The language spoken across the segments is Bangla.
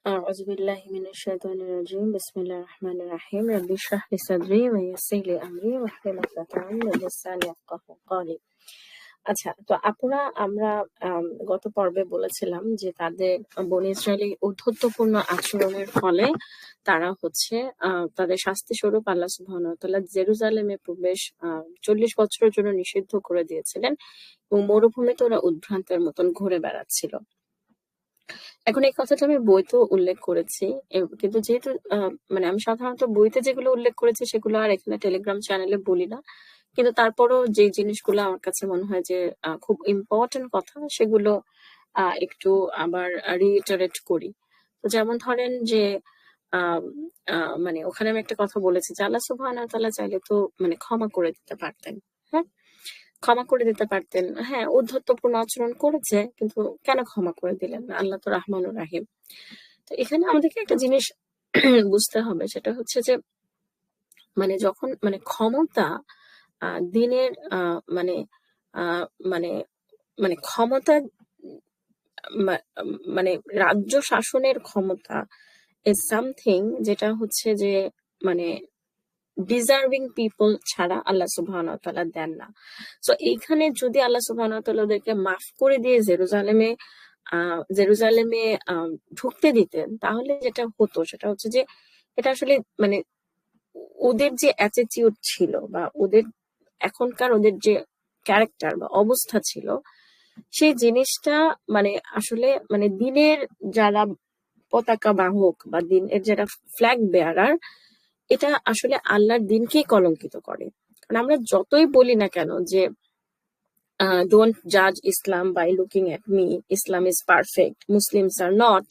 أعوذ بالله من الشيطان الرجيم بسم الله الرحمن الرحيم رب اشرح لي صدري ويسر لي أمري واحلل عقدة من لساني يفقهوا قولي। আচ্ছা, তো আপুরা আমরা গত পর্বে বলেছিলাম যে তাদের বনী ইসরায়েলি ঔদ্ধত্যপূর্ণ আচরণের ফলে তারা হচ্ছে তাদের শাস্তি স্বরূপ আল্লাহ সুবহানাহু ওয়া তাআলা জেরুজালেমে প্রবেশ 40 বছরের জন্য নিষিদ্ধ করে দিয়েছিলেন এবং মরুভূমিতে ওরা উদ্ভ্রান্তের মতন ঘুরে বেড়াচ্ছিল। এখন এই কথাটা আমি বইতেও উল্লেখ করেছি, কিন্তু যেহেতু মানে আমি সাধারণত বইতে যেগুলো উল্লেখ করেছি সেগুলো আর এখানে টেলিগ্রাম চ্যানেলে বলি না, কিন্তু তারপরও যে জিনিসগুলো আমার কাছে মনে হয় যে খুব ইম্পর্টেন্ট কথা সেগুলো একটু আবার রিইটারেট করি। তো যেমন ধরেন যে আহ মানে ওখানে আমি একটা কথা বলেছি যে আল্লাহ সুবহানাহু ওয়া তাআলা চাইলে তো মানে ক্ষমা করে দিতে পারতেন। হ্যাঁ, ক্ষমা করে দিতে পারতেন। হ্যাঁ, ঔদ্ধত্যপূর্ণ আচরণ করেছে, কিন্তু কেন ক্ষমা করে দিলেন না? আল্লাহ তো রাহমানুর রাহিম। তো এখানে আমাদেরকে একটা জিনিস বুঝতে হবে, সেটা হচ্ছে যে মানে যখন মানে ক্ষমতা দিনের মানে মানে মানে ক্ষমতা মানে রাজ্য শাসনের ক্ষমতা ইজ সামথিং যেটা হচ্ছে যে মানে ডিজার্ভিং পিপল ছাড়া আল্লাহ সুবহানাহু ওয়া তাআলা দেন না। সো এইখানে যদি আল্লাহ সুবহানাহু ওয়া তাআলা ওদেরকে মাফ করে দিয়ে জেরুজালেমে ঢুকতে দিতেন, তাহলে যেটা হতো সেটা হচ্ছে যে এটা আসলে মানে ওদের যে অ্যাটিটিউড ছিল বা ওদের এখনকার ওদের যে ক্যারেক্টার বা অবস্থা ছিল, সেই জিনিসটা মানে আসলে মানে দিনের যারা পতাকা বাহক বা দিনের যারা ফ্ল্যাগ বেয়ারার, এটা আসলে আল্লাহর দিনকেই কলঙ্কিত করে। কারণ আমরা যতই বলি না কেন যে ডোন্ট জাজ Islam by looking at me, Islam is perfect, Muslims are not,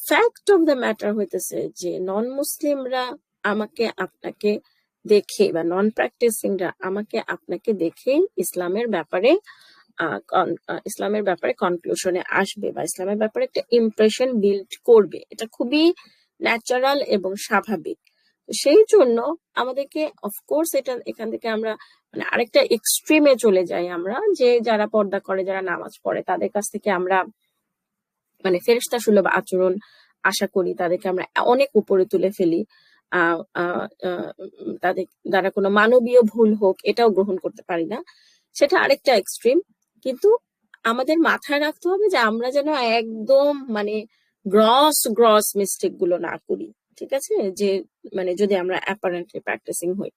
fact of the matter হইতেছে যে নন মুসলিমরা আমাকে আপনাকে দেখে বা নন প্র্যাকটিসিংরা আমাকে আপনাকে দেখেই ইসলামের ব্যাপারে কনক্লুশনে আসবে বা ইসলামের ব্যাপারে একটা ইমপ্রেশন বিল্ড করবে। এটা খুবই ন্যাচারাল এবং স্বাভাবিক। সেই জন্য আমাদেরকে অফকোর্স এটা এখান থেকে আমরা মানে আরেকটা এক্সট্রিমে চলে যাই, আমরা যে যারা পর্দা করে, যারা নামাজ পড়ে, তাদের কাছ থেকে আমরা মানে ফেরেশতা সুলভ আচরণ আশা করি, তাদেরকে আমরা অনেক উপরে তুলে ফেলি। তাদের দ্বারা কোনো মানবীয় ভুল হোক এটাও গ্রহণ করতে পারি না, সেটা আরেকটা এক্সট্রিম। কিন্তু আমাদের মাথায় রাখতে হবে যে আমরা যেন একদম মানে গ্রস মিস্টেক গুলো না করি, ঠিক আছে? যে মানে যদি আমরা অ্যাপারেন্টলি প্র্যাকটিসিং হই।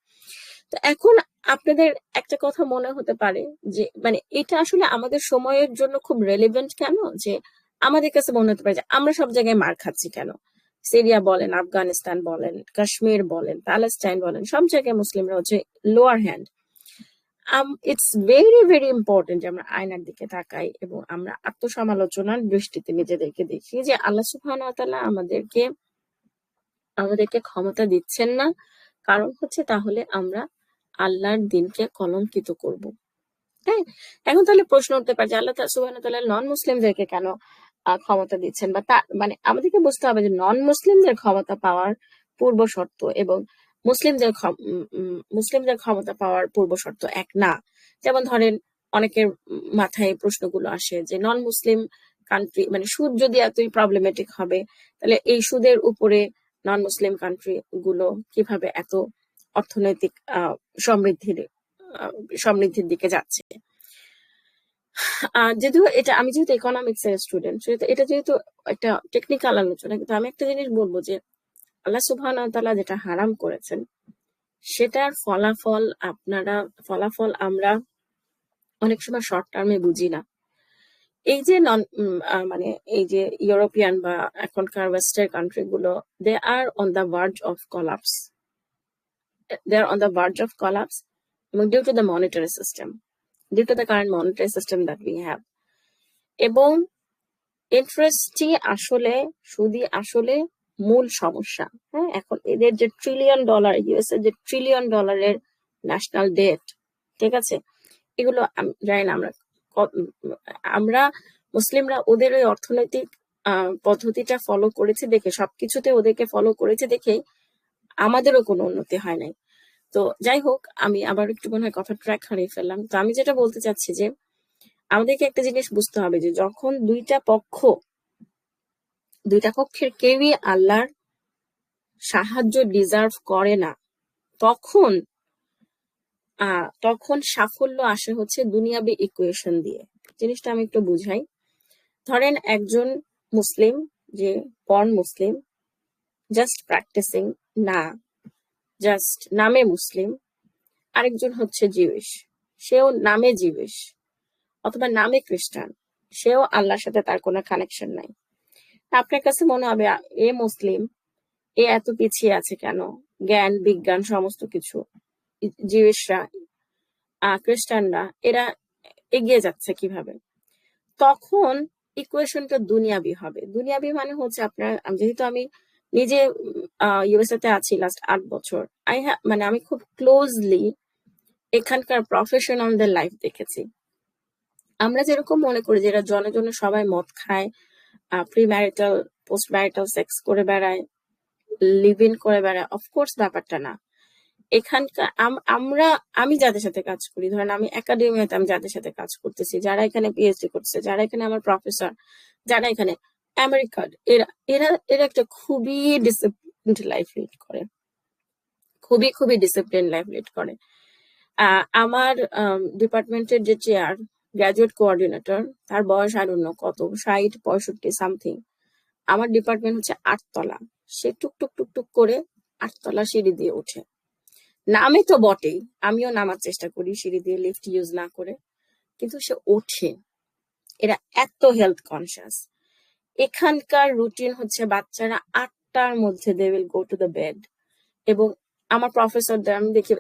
তো এখন আপনাদের একটা কথা মনে হতে পারে যে মানে এটা আসলে আমাদের সময়ের জন্য খুব রেলিভেন্ট কেন, যে আমাদের কাছে মনে হতে পারে যে আমরা সব জায়গায় মার খাচ্ছি কেন। সিরিয়া বলেন, আফগানিস্তান বলেন, কাশ্মীর বলেন, প্যালেস্টাইন বলেন, সব জায়গায় মুসলিমরা হচ্ছে lower hand. It's very very important যে আমরা আয়নার দিকে তাকাই এবং আমরা আত্মসমালোচনার দৃষ্টিতে নিজেদেরকে দেখি যে আল্লাহ সুবহানাহু ওয়া তাআলা আমাদেরকে ক্ষমতা দিচ্ছেন না, কারণ হচ্ছে তাহলে আমরা আল্লাহর দিনকে কলঙ্কিত করব। হ্যাঁ, এখন তাহলে প্রশ্ন উঠতে পারে যে আল্লাহ সুবহানাহু ওয়া তাআলা নন মুসলিমদেরকে কেন ক্ষমতা দিচ্ছেন, বা মানে আমাদেরকে বুঝতে হবে যে নন মুসলিমদের ক্ষমতা পাওয়ার পূর্ব শর্ত এবং মুসলিমদের ক্ষমতা পাওয়ার পূর্ব শর্ত এক না। যেমন ধরেন অনেকের মাথায় প্রশ্নগুলো আসে যে নন মুসলিম কান্ট্রি মানে সুদ যদি এতই প্রবলেমেটিক হবে, তাহলে এই সুদের উপরে নন মুসলিম কান্ট্রি গুলো কিভাবে এত অর্থনৈতিক সমৃদ্ধির দিকে যাচ্ছে। যদিও এটা আমি যেহেতু ইকোনমিক্স এর স্টুডেন্ট, এটা যেহেতু একটা টেকনিক্যাল আলোচনা, কিন্তু আমি একটা জিনিস বলবো যে আল্লাহ সুবহানাহু ওয়া তাআলা যেটা হারাম করেছেন সেটার ফলাফল আমরা অনেক সময় শর্ট টার্মে বুঝি না। এই যে মানে এই যে ইউরোপিয়ান বা এখনকার ওয়েস্টার্ন কান্ট্রি গুলো, they are on the verge of collapse, এবং due to the monetary system, due to the current monetary system that we have. এবং ইন্টারেস্টই আসলে সুদই আসলে মূল সমস্যা। হ্যাঁ, এখন এদের যে ট্রিলিয়ন ডলার, ইউএস এর যে ট্রিলিয়ন ডলারের ন্যাশনাল ডেট, ঠিক আছে, এগুলো জানি না আমরা মুসলিমরা ওদের ওই অর্থনৈতিক পদ্ধতিটা ফলো করেছে দেখে, সবকিছুতে ওদেরকে ফলো করেছে দেখে আমাদেরও কোনো উন্নতি হয় নাই। তো যাই হোক, আমি আবার একটু মনে হয় কথা ট্র্যাক হারিয়ে ফেললাম। তো আমি যেটা বলতে চাচ্ছি যে আমাদেরকে একটা জিনিস বুঝতে হবে যে যখন দুইটা পক্ষ দুইটা পক্ষের কেউই আল্লাহর সাহায্য ডিজার্ভ করে না, তখন তখন সাফল্য আসে হচ্ছে দুনিয়াবি ইকুয়েশন দিয়ে। জিনিসটা আমি একটু বুঝাই। ধরেন একজন মুসলিম, যে বর্ন মুসলিম, জাস্ট প্র্যাকটিসিং না, জাস্ট নামে মুসলিম। আরেকজন হচ্ছে জিউইশ, সেও নামে জিউইশ অথবা নামে খ্রিস্টান, সেও আল্লাহর সাথে তার কোনো কানেকশন নাই। আপনার কাছে মনে হবে এ মুসলিম, এ এত পিছিয়ে আছে কেন, জ্ঞান বিজ্ঞান সমস্ত কিছু, জিউইশরা খ্রিস্টানরা এরা এগিয়ে যাচ্ছে কিভাবে? তখন ইকুয়েশনটা দুনিয়াবি হবে। দুনিয়াবি মানে হচ্ছে আপনার, যেহেতু আমি নিজে ইউএসএ তে আছি লাস্ট 8 বছর, মানে আমি খুব ক্লোজলি এখানকার প্রফেশনালদের লাইফ দেখেছি। আমরা যেরকম মনে করি যে এরা জনে জনে সবাই মদ খায়, pre marital post marital sex করে বেড়ায়, লিভ ইন করে বেড়ায়, অফকোর্স ব্যাপারটা না। এখানকার আমি যাদের সাথে কাজ করি, ধরেন আমি একাডেমিয়াতে আমি যাদের সাথে কাজ করতেছি, যারা এখানে পিএইচডি করছে, যারা এখানে আমার প্রফেসর, যারা এখানে আমেরিকার, এরা এরা এরা একটা খুবই ডিসিপ্লিনড লাইফ লিড করে, খুবই খুবই ডিসিপ্লিন লাইফ লিড করে। আমার ডিপার্টমেন্টের যে চেয়ার, গ্রাজুয়েট কোঅর্ডিনেটর, তার বয়স আর অন্য কত 60-65 সামথিং। আমার ডিপার্টমেন্ট হচ্ছে 8 তলা, সে টুকটুক টুকটুক করে 8 তলা সিঁড়ি দিয়ে ওঠে। নামে তো বটেই, আমিও নামার চেষ্টা করি সিঁড়ি দিয়ে, লিফট ইউজ না করে, কিন্তু সে ওঠে। এরা এত হেলথ কনসিয়াস। এখানকার রুটিন হচ্ছে বাচ্চারা 8টার মধ্যে they will go to the bed, এবং আমার প্রফেসরদের আমি দেখি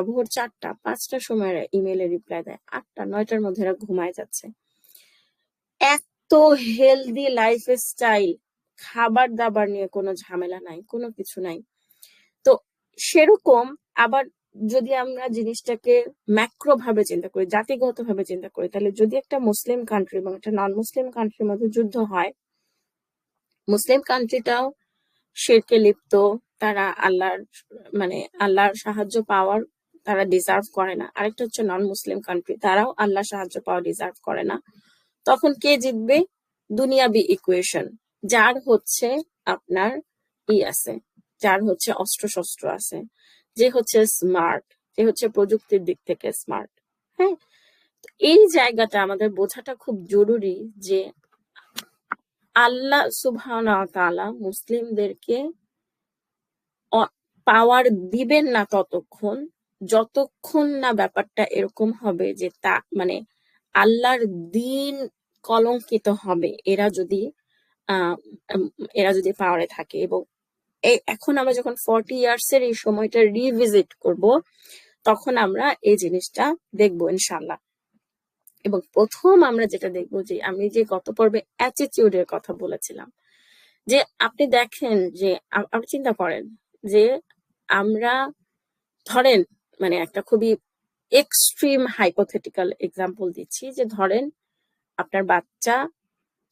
ভোর 4টা 5টার সময় ইমেইলে রিপ্লাই দেয়, 8টা-9টার মধ্যে এরা ঘুমায় যাচ্ছে। এত হেলদি লাইফ স্টাইল, খাবার দাবার নিয়ে কোনো ঝামেলা নাই, কোনো কিছু নাই। তো সেরকম আবার যদি আমরা জিনিসটাকে ম্যাক্রো ভাবে চিন্তা করি, জাতিগত ভাবে চিন্তা করি, তাহলে যদি একটা মুসলিম কান্ট্রি এবং একটা নন মুসলিম কান্ট্রির মধ্যে যুদ্ধ হয়, মুসলিম কান্ট্রিটাও শিরকে লিপ্ত, তারা আল্লাহর সাহায্য পাওয়ার তারা ডিজার্ভ করে না। আরেকটা হচ্ছে নন মুসলিম কান্ট্রি, তারাও আল্লাহর সাহায্য পাওয়া ডিজার্ভ করে না। তখন কে জিতবে? দুনিয়াবি ইকুয়েশন, যার হচ্ছে আপনার আছে, যার হচ্ছে অস্ত্র শস্ত্র আছে, যে হচ্ছে স্মার্ট, যে হচ্ছে প্রযুক্তির দিক থেকে স্মার্ট। হ্যাঁ, এই জায়গাটা আমাদের বোঝাটা খুব জরুরি যে আল্লাহ সুবহানাহু ওয়া তাআলা মুসলিমদেরকে পাওয়ার দিবেন না ততক্ষণ, যতক্ষণ না ব্যাপারটা এরকম হবে যে তা মানে আল্লাহর দিন কলঙ্কিত হবে এরা যদি পাওয়ারে থাকে। এবং এখন আমরা যখন 40 ইয়ার্স এর এই সময়টা রিভিজিট করব, তখন আমরা এই জিনিসটা দেখবো ইনশাল্লাহ। এবং প্রথম আমরা যেটা দেখবো, যে আমি যে গত পর্বে অ্যাটিটিউডের কথা বলেছিলাম, যে আপনি দেখেন যে আপনি চিন্তা করেন যে আমরা ধরেন, মানে একটা খুবই এক্সট্রিম হাইপোথেটিক্যাল এক্সাম্পল দিচ্ছি, যে ধরেন আপনার বাচ্চা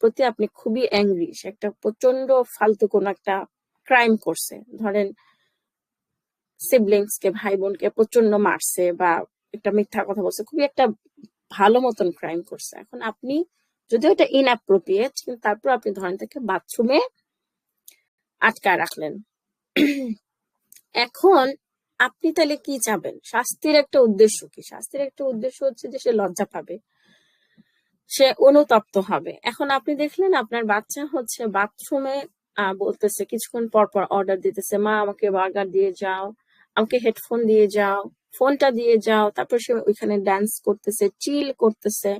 প্রতি আপনি খুবই অ্যাংরি, সে একটা প্রচন্ড ফালতু কোন একটা ক্রাইম করছে, ধরেন সিবলিংস কে, ভাই বোনকে প্রচন্ড মারছে বা একটা মিথ্যা কথা বলছে, খুবই একটা ভালো মতন ক্রাইম করছে। এখন আপনি যদিও এটা ইনঅ্যাপ্রোপ্রিয়েট, কিন্তু তারপর আপনি ধরেন তাকে বাথরুমে আটকায় রাখলেন। এখন আপনি তাহলে কি চাবেন? শাস্তির একটা উদ্দেশ্য কি? শাস্তির একটা উদ্দেশ্য হচ্ছে যে সে লজ্জা পাবে, সে অনুতপ্ত হবে। এখন আপনি দেখলেন আপনার বাচ্চা হচ্ছে বাথরুমে বলতেছে, কিছুক্ষণ পর পর অর্ডার দিতেছে, মা আমাকে বার্গার দিয়ে যাও, আমাকে হেডফোন দিয়ে যাও, ফোনটা দিয়ে যাও। তারপর সে ওইখানে ডান্স করতেছে, চিল করতেছে,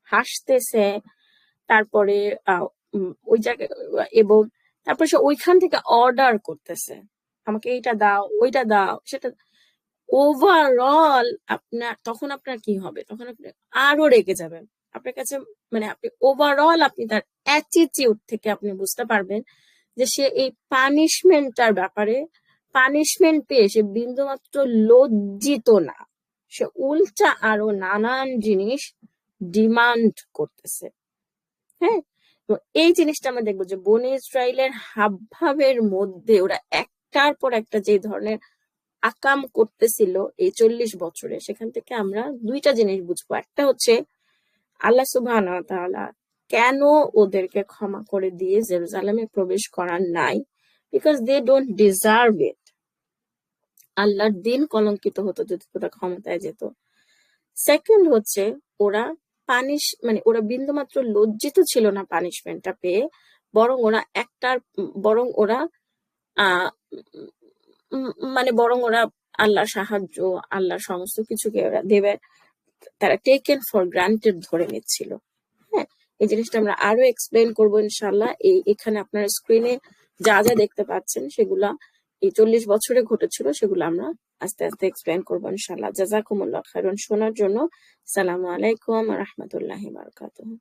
হাসতেছে, তারপরে ওই জায়গায়, এবং তারপর সে ওইখান থেকে অর্ডার করতেছে, আমাকে এইটা দাও, ওইটা দাও, সেটা। ওভারঅল তখন আপনার কি হবে? তখন আপনি আরো রেগে যাবেন। আপনার কাছে আপনি ওভারঅল আপনি তার অ্যাটিটিউড থেকে আপনি বুঝতে পারবেন যে সে এই পানিশমেন্টটার ব্যাপারে, পানিশমেন্ট পেয়ে সে বিন্দুমাত্র লজ্জিত না, সে উল্টা আরো নানান জিনিস ডিমান্ড করতেছে। হ্যাঁ, তো এই জিনিসটা আমরা দেখবো যে বনি ইসরায়েলের হাবভাবের মধ্যে ওরা একটার পর একটা যে ধরনের আকাম করতেছিল এই 40 বছরে, সেখান থেকে আমরা দুইটা জিনিস বুঝবো। একটা হচ্ছে আল্লাহ সুবহানাহু ওয়া তাআলা কেন ওদেরকে ক্ষমা করে দিয়ে জেরুজালেমে প্রবেশ করার নাই? Because they don't deserve it. আল্লাহর দিন কলঙ্কিত হতো যদি ওরা ক্ষমতায় যেত। সেকেন্ড হচ্ছে ওরা মানে ওরা বিন্দুমাত্র লজ্জিত ছিল না পানিশমেন্টটা পেয়ে, বরং ওরা আল্লাহর সাহায্য, আল্লাহর সমস্ত কিছুকে ওরা দেবে, তারা টেকেন ফর গ্রান্টেড ধরে নিচ্ছিল। হ্যাঁ, এই জিনিসটা আমরা আরো এক্সপ্লেন করবো ইনশাল্লাহ। এখানে আপনারা স্ক্রিনে যা যা দেখতে পাচ্ছেন সেগুলা এই 40 বছরে ঘটেছিল, সেগুলো আমরা আস্তে আস্তে এক্সপ্লেন করবো ইনশাল্লাহ। জাযাকুমুল্লাহ খাইরান শোনার জন্য। আসসালামু আলাইকুম ওয়া রাহমাতুল্লাহি ওয়া বারাকাতুহু।